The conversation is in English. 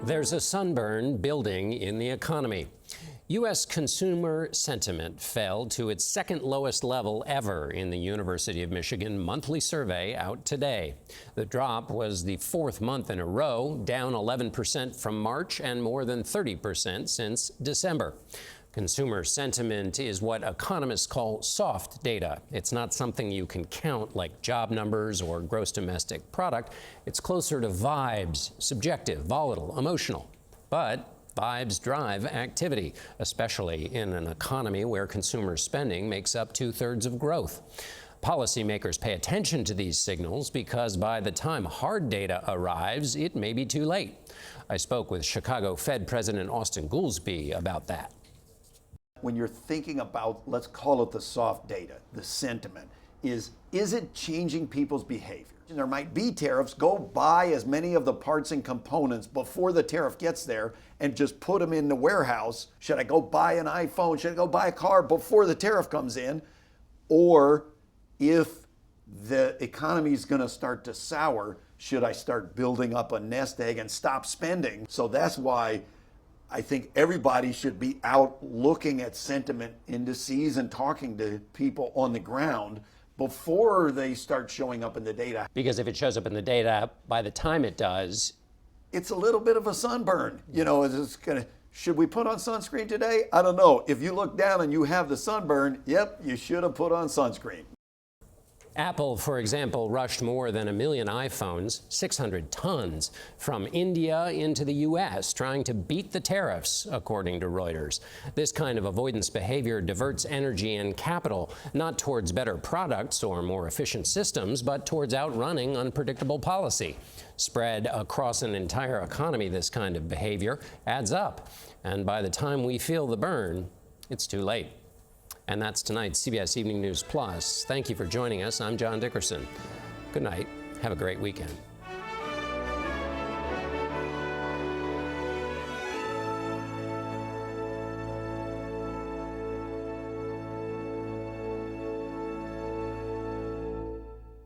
There's a sunburn building in the economy. U.S. consumer sentiment fell to its second lowest level ever in the University of Michigan monthly survey out today. The drop was the fourth month in a row, down 11% from March and more than 30% since December. Consumer sentiment is what economists call soft data. It's not something you can count like job numbers or gross domestic product. It's closer to vibes, subjective, volatile, emotional. But vibes drive activity, especially in an economy where consumer spending makes up 2/3 of growth. Policymakers pay attention to these signals because by the time hard data arrives, it may be too late. I spoke with Chicago Fed President Austin Goolsbee about that. When you're thinking about, let's call it the soft data, the sentiment, is it changing people's behavior? There might be tariffs. Go buy as many of the parts and components before the tariff gets there and just put them in the warehouse. Should I go buy an iPhone? Should I go buy a car before the tariff comes in? Or if the economy is going to start to sour, should I start building up a nest egg and stop spending? So that's why I think everybody should be out looking at sentiment indices and talking to people on the ground before they start showing up in the data. Because if it shows up in the data, by the time it does, it's a little bit of a sunburn. You know, should we put on sunscreen today? I don't know. If you look down and you have the sunburn, yep, you should have put on sunscreen. Apple, for example, rushed more than 1 million iPhones, 600 tons, from India into the U.S., trying to beat the tariffs, according to Reuters. This kind of avoidance behavior diverts energy and capital, not towards better products or more efficient systems, but towards outrunning unpredictable policy. Spread across an entire economy, this kind of behavior adds up. And by the time we feel the burn, it's too late. And that's tonight's CBS Evening News Plus. Thank you for joining us. I'm John Dickerson. Good night. Have a great weekend.